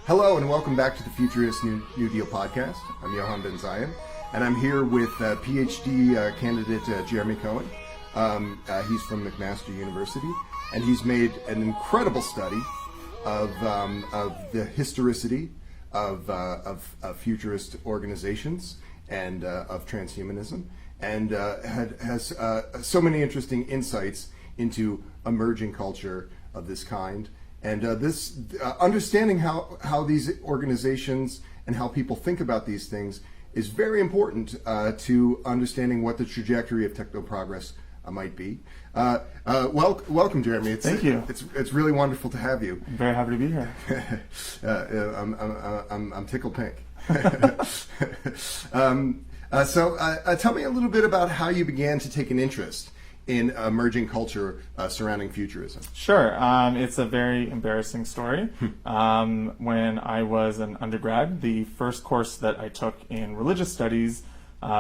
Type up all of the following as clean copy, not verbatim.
Hello and welcome back to the Futurist New Deal podcast. I'm Johan Ben Zion, and I'm here with PhD candidate Jeremy Cohen. He's from McMaster University, and he's made an incredible study of the historicity of futurist organizations and of transhumanism, and has so many interesting insights into emerging culture of this kind. And this understanding how these organizations and how people think about these things is very important to understanding what the trajectory of techno progress might be. Welcome, Jeremy. Thank you. It's really wonderful to have you. I'm very happy to be here. I'm tickled pink. So tell me a little bit about how you began to take an interest in emerging culture surrounding futurism. Sure. It's a very embarrassing story. When I was an undergrad, the first course that I took in religious studies,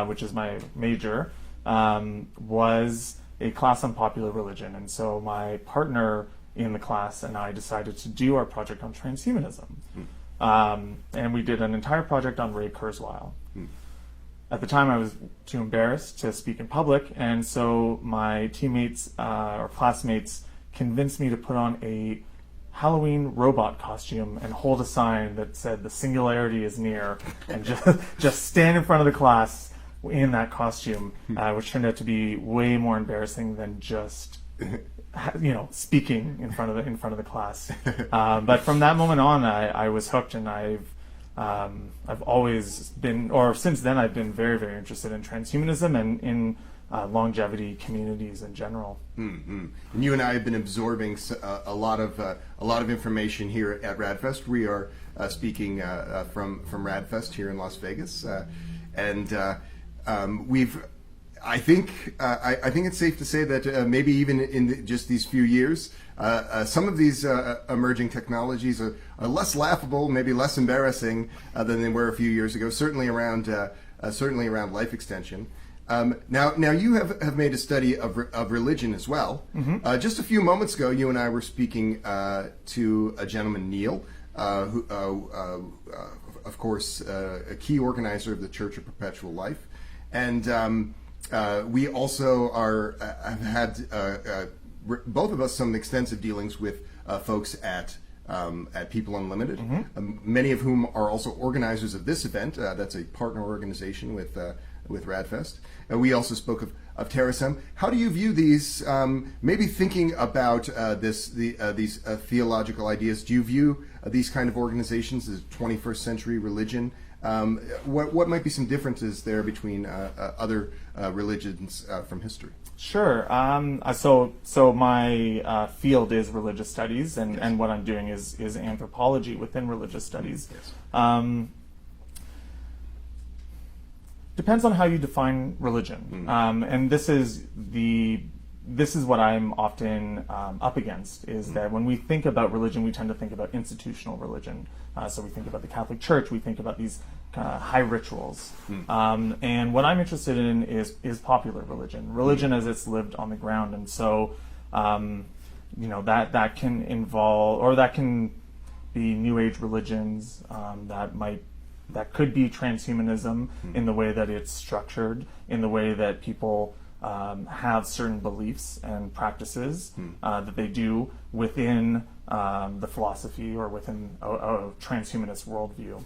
which is my major, was a class on popular religion. And so my partner in the class and I decided to do our project on transhumanism. And we did an entire project on Ray Kurzweil. At the time, I was too embarrassed to speak in public, and so my teammates or classmates convinced me to put on a Halloween robot costume and hold a sign that said "The singularity is near," and just stand in front of the class in that costume, which turned out to be way more embarrassing than just speaking in front of the class. But from that moment on, I was hooked, and I've always been, or since then, I've been very, very interested in transhumanism and in longevity communities in general. And you and I have been absorbing a lot of information here at RAADfest. We are speaking from RAADfest here in Las Vegas, and we've. I think it's safe to say that maybe even in just these few years, some of these emerging technologies are less laughable, maybe less embarrassing than they were a few years ago. Certainly around life extension. Now you have made a study of religion as well. Just a few moments ago, you and I were speaking to a gentleman, Neil, who, of course, a key organizer of the Church of Perpetual Life, and. We also have had both of us some extensive dealings with folks at People Unlimited, many of whom are also organizers of this event. That's a partner organization with RAADfest. We also spoke of Terrasem. How do you view these? Maybe thinking about these theological ideas. Do you view these kind of organizations as 21st century religion? What might be some differences there between other religions from history? Sure. So my field is religious studies, and what I'm doing is anthropology within religious studies. Yes. Depends on how you define religion, and this is what I'm often up against, is that when we think about religion, we tend to think about institutional religion. So we think about the Catholic Church, we think about these high rituals. And what I'm interested in is popular religion as it's lived on the ground. And so, that can involve, or that can be New Age religions, that could be transhumanism in the way that it's structured, in the way that people have certain beliefs and practices that they do within the philosophy or within a transhumanist worldview.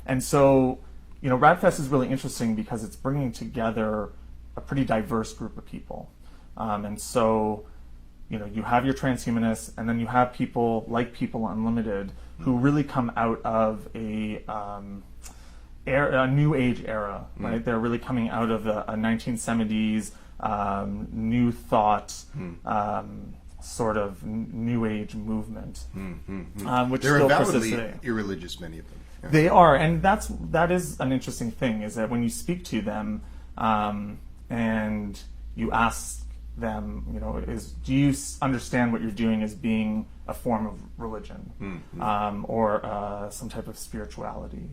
And so, RAADfest is really interesting because it's bringing together a pretty diverse group of people. And so, you have your transhumanists, and then you have people like People Unlimited who really come out of a New Age era, right? They're really coming out of a 1970s New Thought sort of New Age movement, which they're still avowedly persists today. Irreligious, many of them. Yeah. They are, and that is an interesting thing, is that when you speak to them and you ask them, do you understand what you're doing as being a form of religion or some type of spirituality?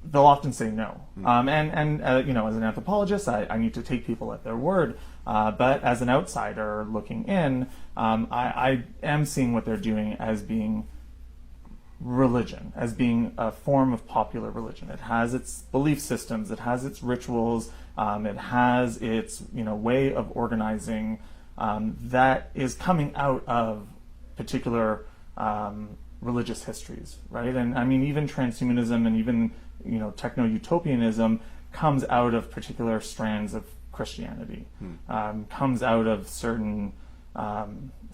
They'll often say no. And as an anthropologist, I need to take people at their word. But as an outsider looking in, I am seeing what they're doing as being religion, as being a form of popular religion. It has its belief systems, it has its rituals, it has its way of organizing that is coming out of particular religious histories, right? And I mean, even transhumanism and even techno-utopianism comes out of particular strands of Christianity, comes out of certain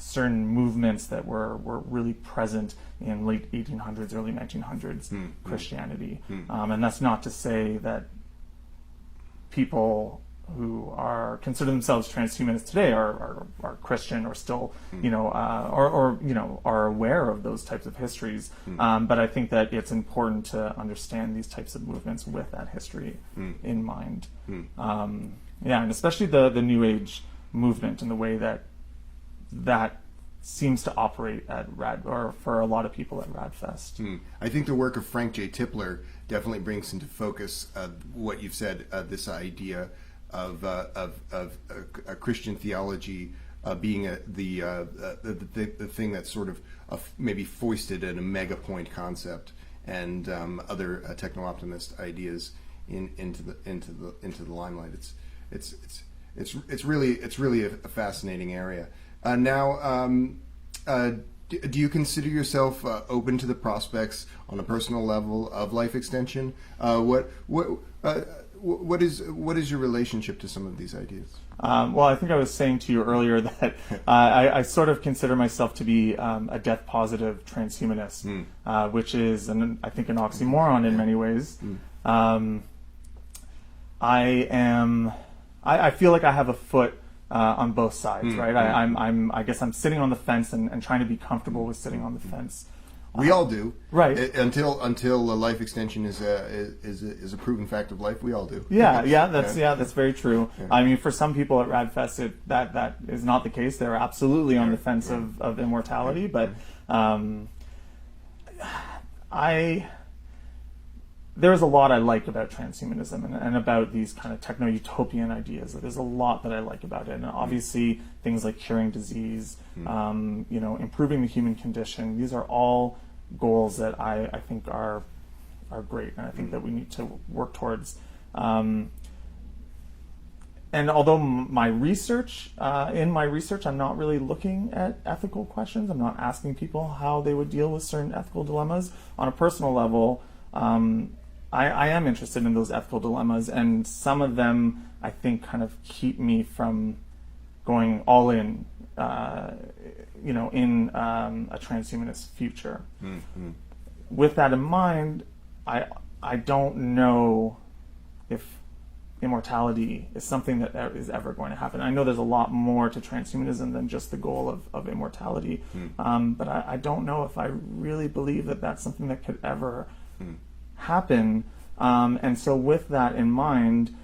movements that were really present in late 1800s, early 1900s Christianity. And that's not to say that people who consider themselves transhumanists today are Christian or still are aware of those types of histories. But I think that it's important to understand these types of movements with that history in mind. And especially the New Age movement and the way that seems to operate at or for a lot of people at RAADfest. I think the work of Frank J. Tipler definitely brings into focus what you've said, this idea of a Christian theology being the thing that's sort of maybe foisted at a mega point concept, and other techno-optimist ideas into the limelight. It's really a fascinating area. Do you consider yourself open to the prospects on a personal level of life extension? What is your relationship to some of these ideas? Well, I think I was saying to you earlier that I sort of consider myself to be a death-positive transhumanist, which is, I think, an oxymoron in many ways. I feel like I have a foot on both sides, right? I guess I'm sitting on the fence and trying to be comfortable with sitting on the fence. We all do, right? Until a life extension is a proven fact of life. We all do. That's very true. Yeah. I mean, for some people at RAADfest, that is not the case. They're absolutely on the fence of immortality, but there's a lot I like about transhumanism and about these kind of techno-utopian ideas. There's a lot that I like about it, and obviously things like curing disease, improving the human condition. These are all goals that I think are great, and I think that we need to work towards. And although in my research, I'm not really looking at ethical questions. I'm not asking people how they would deal with certain ethical dilemmas. On a personal level, I am interested in those ethical dilemmas, and some of them I think kind of keep me from going all in, in a transhumanist future. With that in mind, I don't know if immortality is something that is ever going to happen. I know there's a lot more to transhumanism than just the goal of immortality, but I don't know if I really believe that that's something that could ever happen. And so with that in mind,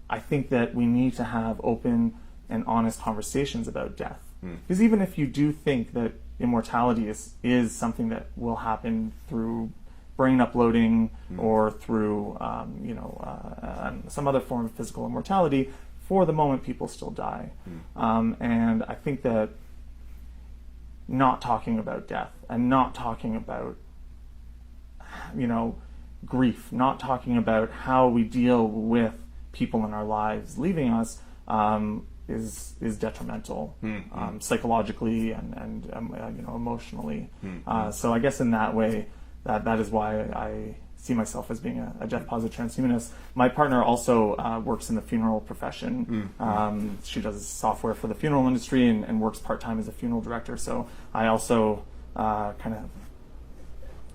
I think that we need to have open and honest conversations about death. Because even if you do think that immortality is something that will happen through brain uploading or through some other form of physical immortality, for the moment people still die. And I think that not talking about death and not talking about grief, not talking about how we deal with people in our lives leaving us is detrimental psychologically and emotionally. So I guess in that way, that is why I see myself as being a death-positive transhumanist. My partner also works in the funeral profession. She does software for the funeral industry and works part-time as a funeral director. So I also kind of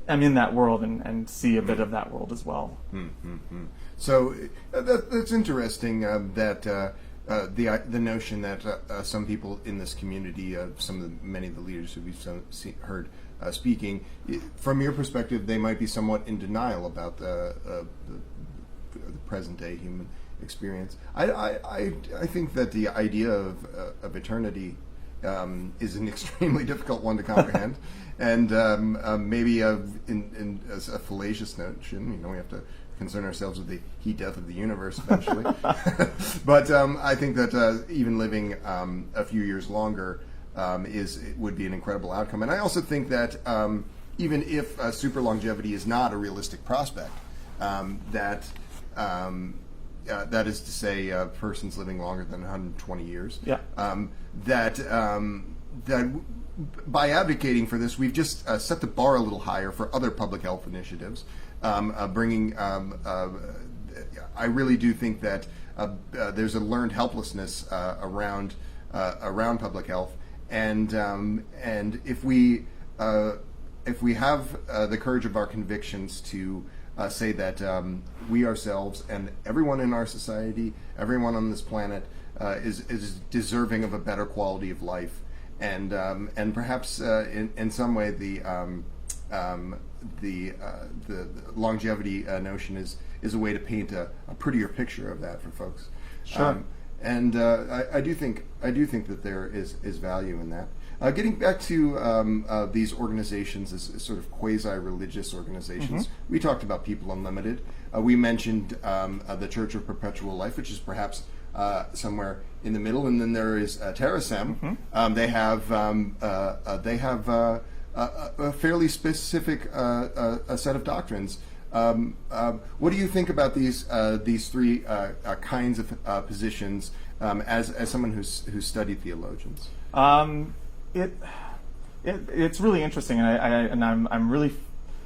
am in that world and see a bit of that world as well. So that's interesting. That the notion that some people in this community, many of the leaders who we've heard speaking, from your perspective, they might be somewhat in denial about the present day human experience. I think that the idea of eternity is an extremely difficult one to comprehend, and maybe in as a fallacious notion, we have to concern ourselves with the heat death of the universe eventually. But I think that even living a few years longer would be an incredible outcome. And I also think that even if super longevity is not a realistic prospect, that is to say, persons living longer than 120 years. Yeah. That by advocating for this, we've just set the bar a little higher for other public health initiatives, bringing. I really do think that there's a learned helplessness around public health, and if we have the courage of our convictions to say that we ourselves and everyone in our society, everyone on this planet, is deserving of a better quality of life, and perhaps in some way the longevity notion is a way to paint a prettier picture of that for folks. Sure. I do think that there is value in that. Getting back to these organizations as sort of quasi-religious organizations, we talked about People Unlimited. We mentioned the Church of Perpetual Life, which is perhaps somewhere in the middle, and then there is Terasem. They have a fairly specific set of doctrines. What do you think about these three kinds of positions as someone who's studied theologians? It's really interesting, and I'm really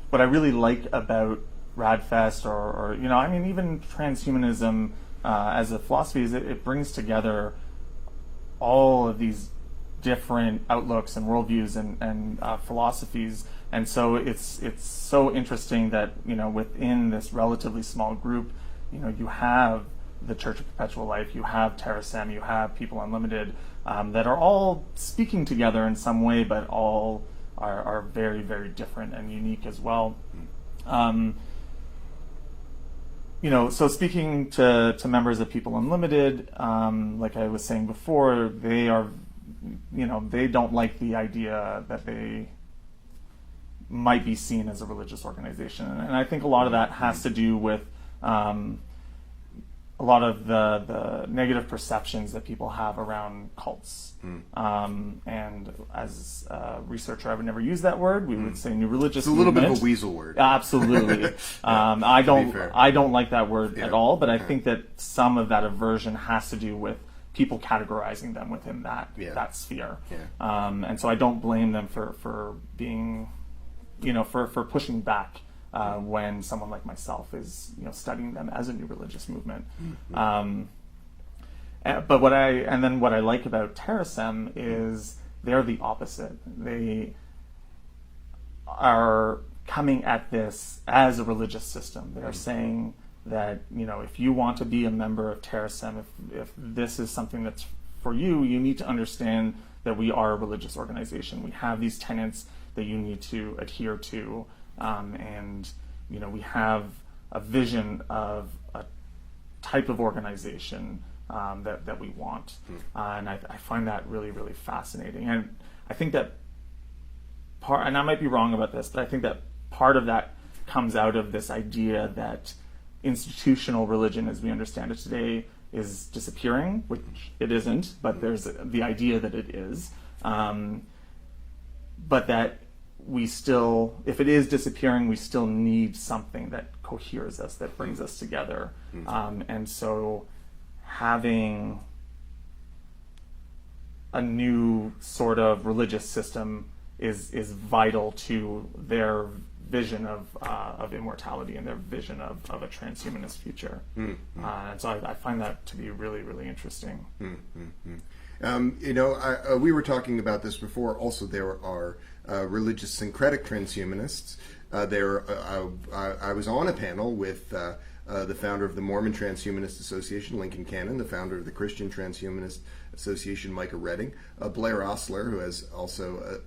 what I really like about RAADfest or even transhumanism as a philosophy is it brings together all of these different outlooks and worldviews and philosophies, and so it's so interesting that within this relatively small group, you have the Church of Perpetual Life, you have Terasem, you have People Unlimited, that are all speaking together in some way, but all are very, very different and unique as well. So speaking to members of People Unlimited, like I was saying before, they are, they don't like the idea that they might be seen as a religious organization. And I think a lot of that has to do with a lot of the negative perceptions that people have around cults. And as a researcher, I would never use that word. We would say new religious It's a little movement. bit of a weasel word. Absolutely. I don't like that word at all, but I think that some of that aversion has to do with people categorizing them within that sphere. And so I don't blame them for being, for pushing back when someone like myself is, studying them as a new religious movement. But what I like about Terasem is they're the opposite. They are coming at this as a religious system. They are saying that, if you want to be a member of Terasem, if this is something that's for you, you need to understand that we are a religious organization. We have these tenets that you need to adhere to, and we have a vision of a type of organization that we want, and I find that really, really fascinating. And I think that and I might be wrong about this, but I think that part of that comes out of this idea that institutional religion, as we understand it today, is disappearing, which it isn't, but there's the idea that it is, but that we still, if it is disappearing, we still need something that coheres us, that brings us together. And so having a new sort of religious system is vital to their vision of immortality and their vision of a transhumanist future. And so I find that to be really, really interesting. We were talking about this before. Also, there are religious syncretic transhumanists. I was on a panel with the founder of the Mormon Transhumanist Association, Lincoln Cannon, the founder of the Christian Transhumanist Association, Micah Redding, Blair Ostler, who is also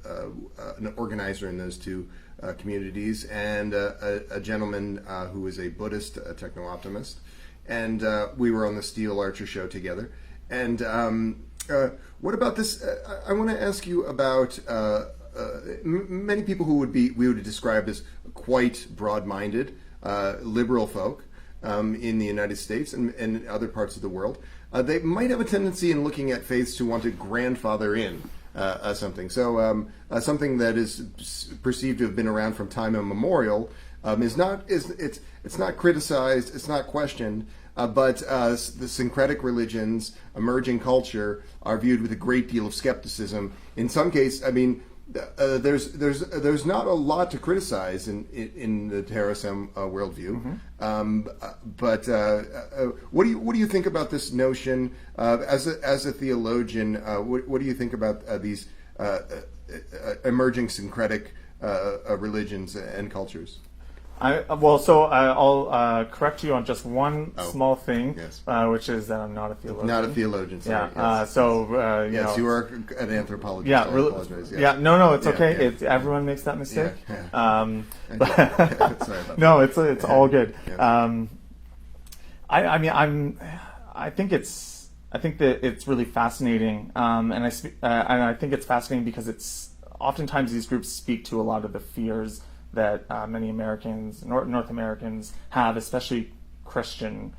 an organizer in those two communities, and a gentleman who is a Buddhist techno-optimist. And we were on the Steel Archer show together. And what about this? I want to ask you about many people who we would describe as quite broad-minded, liberal folk in the United States and other parts of the world. They might have a tendency in looking at faiths to want to grandfather in something. So something that is perceived to have been around from time immemorial it's not criticized, it's not questioned, but the syncretic religions, emerging culture are viewed with a great deal of skepticism. In some case, I mean, there's not a lot to criticize in the Terrasem worldview, but what do you think about this notion as a theologian? What do you think about these emerging syncretic religions and cultures? I'll correct you on just one small thing, yes. Which is that I'm not a theologian. Not a theologian, sorry. Yeah. Yes. You know, you are an anthropologist. Yeah, I apologize. Yeah. No, it's okay. Yeah. It's everyone makes that mistake. Yeah. But Sorry about no, it's all good. Yeah. I think that it's really fascinating, and I think it's fascinating because it's oftentimes these groups speak to a lot of the fears that many Americans, North Americans have, especially Christian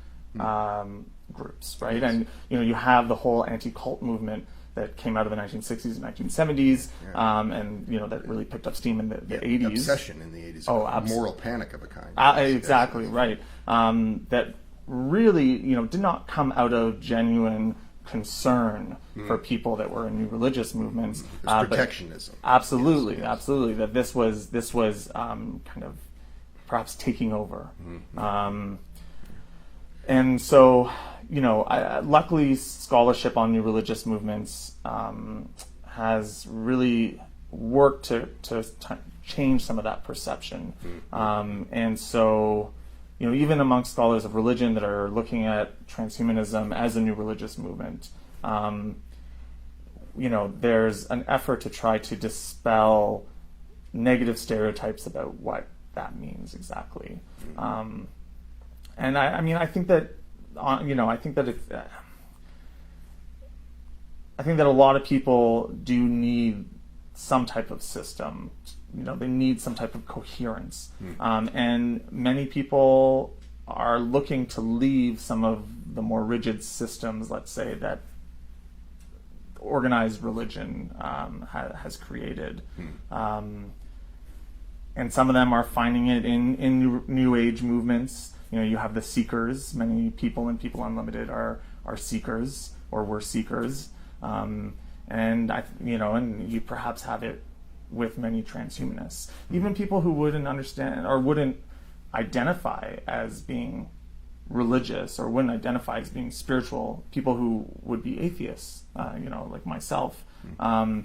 groups, right? Yes. And you have the whole anti-cult movement that came out of the 1960s and 1970s, and that really picked up steam in the 80s. Obsession in the 80s. Oh, moral panic of a kind. Exactly right. That really, did not come out of genuine concern for people that were in new religious movements. It's protectionism. Absolutely, yes. absolutely. That this was kind of perhaps taking over. And so, luckily, scholarship on new religious movements has really worked to change some of that perception. And so, even amongst scholars of religion that are looking at transhumanism as a new religious movement, there's an effort to try to dispel negative stereotypes about what that means exactly. And I think that, I think that a lot of people do need some type of system. They need some type of coherence. And many people are looking to leave some of the more rigid systems, let's say, that organized religion has created. And some of them are finding it in new age movements. You have the seekers. Many people in People Unlimited are seekers or were seekers. And you perhaps have it with many transhumanists, even people who wouldn't understand or wouldn't identify as being religious or wouldn't identify as being spiritual, people who would be atheists, like myself, are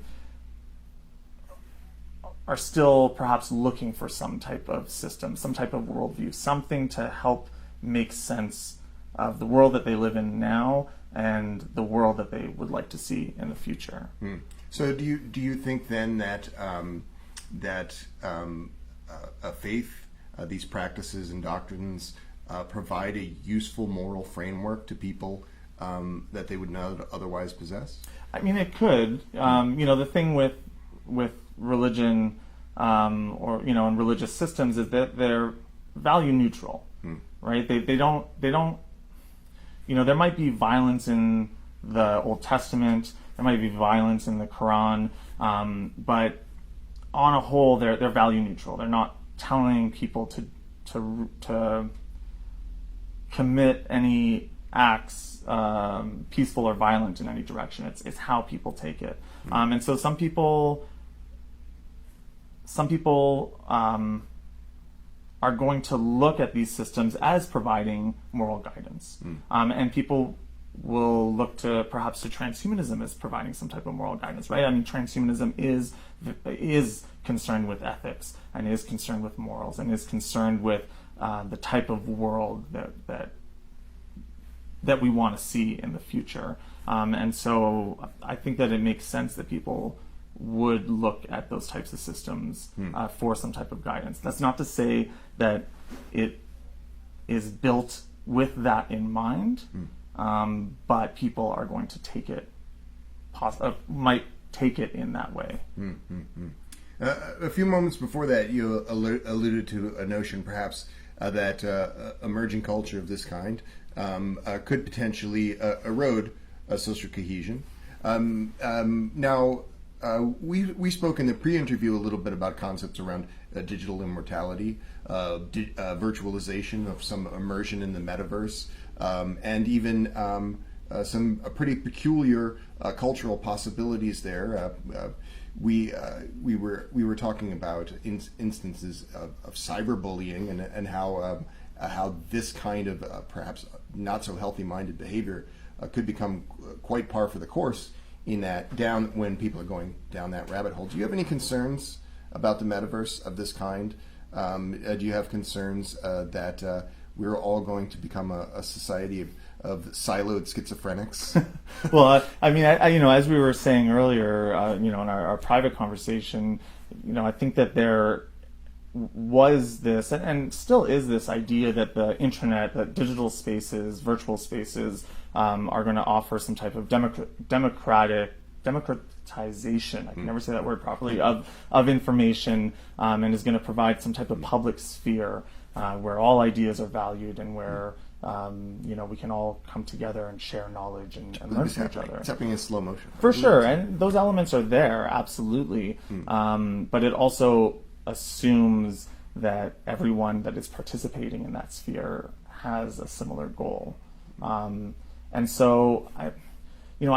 still perhaps looking for some type of system, some type of worldview, something to help make sense of the world that they live in now and the world that they would like to see in the future. So do you think then that a faith, these practices and doctrines provide a useful moral framework to people that they would not otherwise possess? I mean, it could. The thing with religion and religious systems is that they're value neutral, right? They don't. There might be violence in the Old Testament. There might be violence in the Quran, but on a whole, they're value neutral. They're not telling people to commit any acts, peaceful or violent, in any direction. It's how people take it, and so some people are going to look at these systems as providing moral guidance, and people will look to perhaps to transhumanism as providing some type of moral guidance, right? I mean, transhumanism is concerned with ethics and is concerned with morals and is concerned with the type of world that we want to see in the future. And so I think that it makes sense that people would look at those types of systems for some type of guidance. That's not to say that it is built with that in mind, but people are going to take it, might take it in that way. A few moments before that, you alluded to a notion, perhaps, that emerging culture of this kind could potentially erode social cohesion. Now, we spoke in the pre-interview a little bit about concepts around digital immortality, virtualization of some immersion in the metaverse, and even some pretty peculiar cultural possibilities there. We were talking about instances of cyberbullying and how this kind of perhaps not so healthy-minded behavior could become quite par for the course in that when people are going down that rabbit hole. Do you have any concerns about the metaverse of this kind? Do you have concerns that we're all going to become a society of siloed schizophrenics? Well, I mean, as we were saying earlier, in our private conversation, I think that there was this, and still is this idea that the internet, that digital spaces, virtual spaces, are going to offer some type of democratization, I can never say that word properly, of information, and is going to provide some type of public sphere where all ideas are valued and where we can all come together and share knowledge and learn from each other. It's happening in slow motion. For sure, and those elements are there, absolutely. But it also assumes that everyone that is participating in that sphere has a similar goal. And so I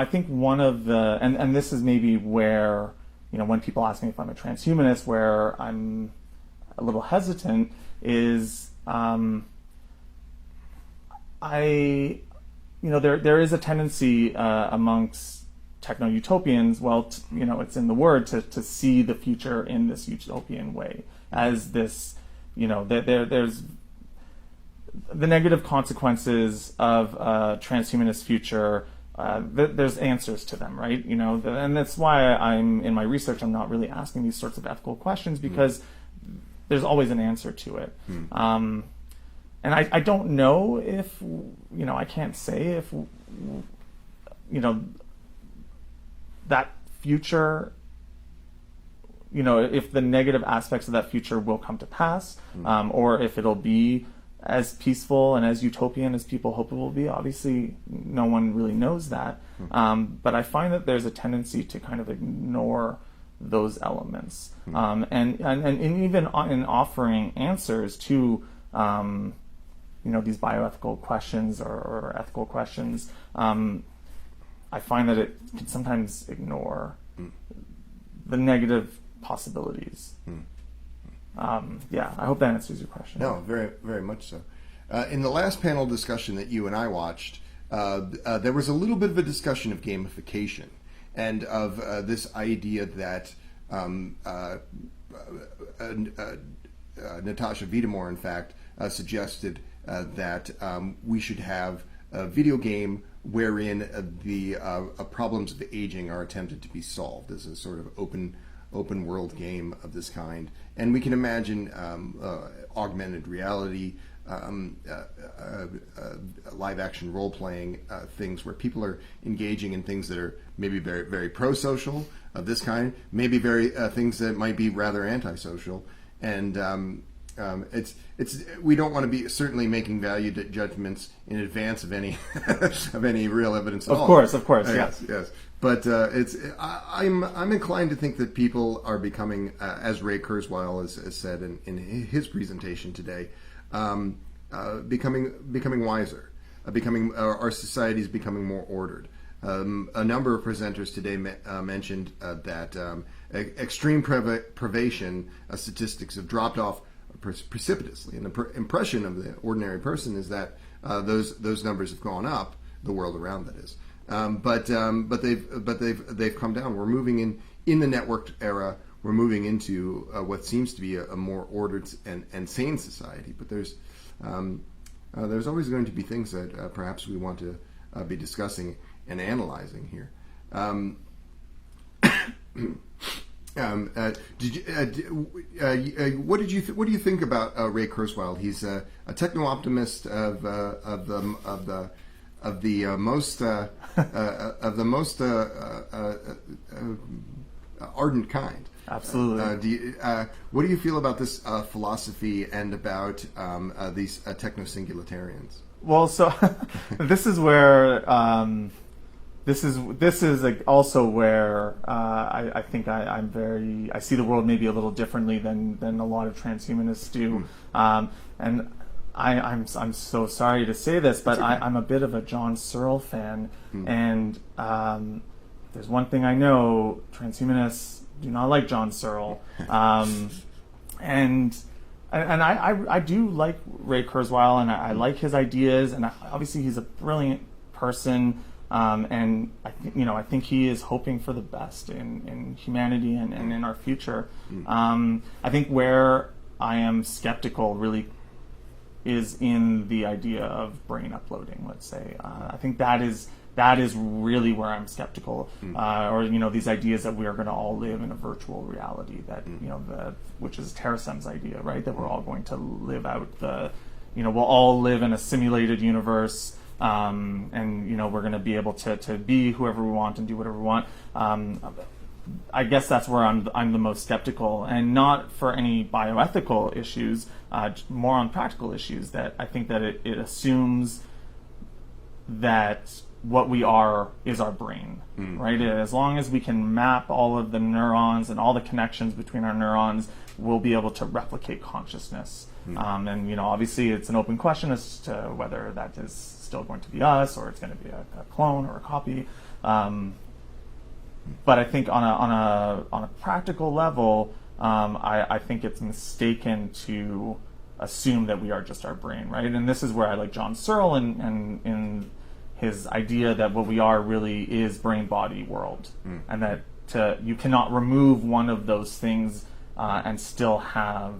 think one of the, and this is maybe where, when people ask me if I'm a transhumanist, where I'm a little hesitant is, there is a tendency amongst techno-utopians, it's in the word, to see the future in this utopian way, as this, there's the negative consequences of a transhumanist future. There's answers to them, right? And that's why in my research, I'm not really asking these sorts of ethical questions, because there's always an answer to it. And I don't know if, I can't say if, that future, if the negative aspects of that future will come to pass, or if it'll be as peaceful and as utopian as people hope it will be. Obviously, no one really knows that. But I find that there's a tendency to kind of ignore those elements. And even in offering answers to, these bioethical questions or ethical questions, I find that it can sometimes ignore the negative possibilities. I hope that answers your question. No, very, very much so. In the last panel discussion that you and I watched, there was a little bit of a discussion of gamification and of this idea that Natasha Vidamore, in fact, suggested that we should have a video game wherein the problems of aging are attempted to be solved as a sort of open world game of this kind. And we can imagine augmented reality, live action role playing things where people are engaging in things that are maybe very, very pro-social of this kind, maybe very things that might be rather antisocial. And it's we don't want to be certainly making value judgments in advance of any of any real evidence at all. Of course, yes. But I'm inclined to think that people are becoming, as Ray Kurzweil has said in his presentation today, becoming wiser, our society is becoming more ordered. A number of presenters today mentioned that extreme privation statistics have dropped off precipitously, and the impression of the ordinary person is that those numbers have gone up. The world around, that is. But they've come down. We're moving in the networked era. We're moving into what seems to be a more ordered and sane society. But there's always going to be things that perhaps we want to be discussing and analyzing here. What do you think about Ray Kurzweil? He's a techno optimist of the most ardent kind. Absolutely. What do you feel about this philosophy and about these techno-singularitarians? Well, so this is where this is like also where I think I see the world maybe a little differently than a lot of transhumanists do, and I'm so sorry to say this, but I'm a bit of a John Searle fan, and there's one thing I know: transhumanists do not like John Searle, and I do like Ray Kurzweil, and I like his ideas, and obviously he's a brilliant person, and I think he is hoping for the best in humanity and in our future. I think where I am skeptical really is in the idea of brain uploading, let's say. I think that is really where I'm skeptical, or these ideas that we are going to all live in a virtual reality, that which is Terasem's idea, right? That we're all going to live out we'll all live in a simulated universe, and we're going to be able to be whoever we want and do whatever we want. I guess that's where I'm the most skeptical, and not for any bioethical issues, more on practical issues. That I think that it assumes that what we are is our brain, right? As long as we can map all of the neurons and all the connections between our neurons, we'll be able to replicate consciousness. And obviously, it's an open question as to whether that is still going to be us or it's going to be a clone or a copy. But I think on a practical level, I think it's mistaken to assume that we are just our brain, right? And this is where I like John Searle and in his idea that what we are really is brain-body world, and that you cannot remove one of those things and still have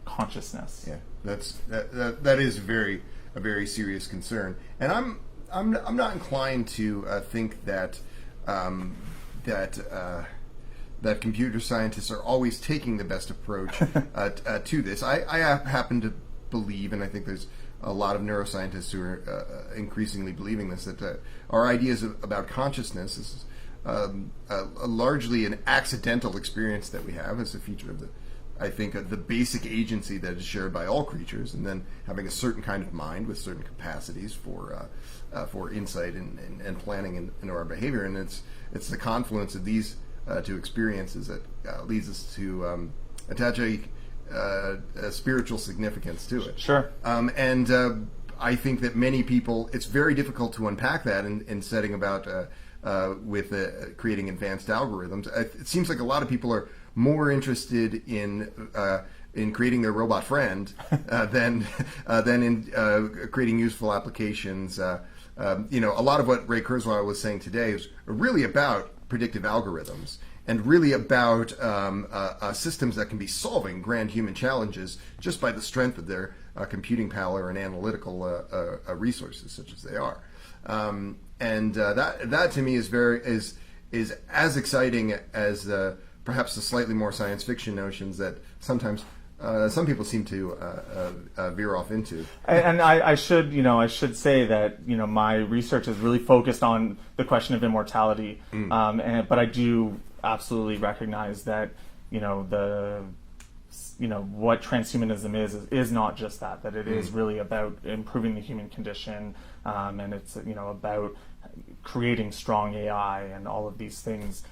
consciousness. Yeah, that is a very serious concern, and I'm not inclined to think that that computer scientists are always taking the best approach to this. I happen to believe, and I think there's a lot of neuroscientists who are increasingly believing this, that our ideas about consciousness is largely an accidental experience that we have as a feature of the basic agency that is shared by all creatures, and then having a certain kind of mind with certain capacities for insight and planning into our behavior. And it's the confluence of these two experiences that leads us to attach a spiritual significance to it. Sure. And I think that many people, it's very difficult to unpack that in setting about with creating advanced algorithms. It seems like a lot of people are more interested in creating their robot friend than in creating useful applications. A lot of what Ray Kurzweil was saying today is really about predictive algorithms and really about systems that can be solving grand human challenges just by the strength of their computing power and analytical resources, such as they are. And that to me is as exciting as perhaps the slightly more science fiction notions that sometimes some people seem to veer off into. And I should say that my research is really focused on the question of immortality, but I do absolutely recognize that what transhumanism is not just that it is really about improving the human condition, and it's about creating strong AI and all of these things.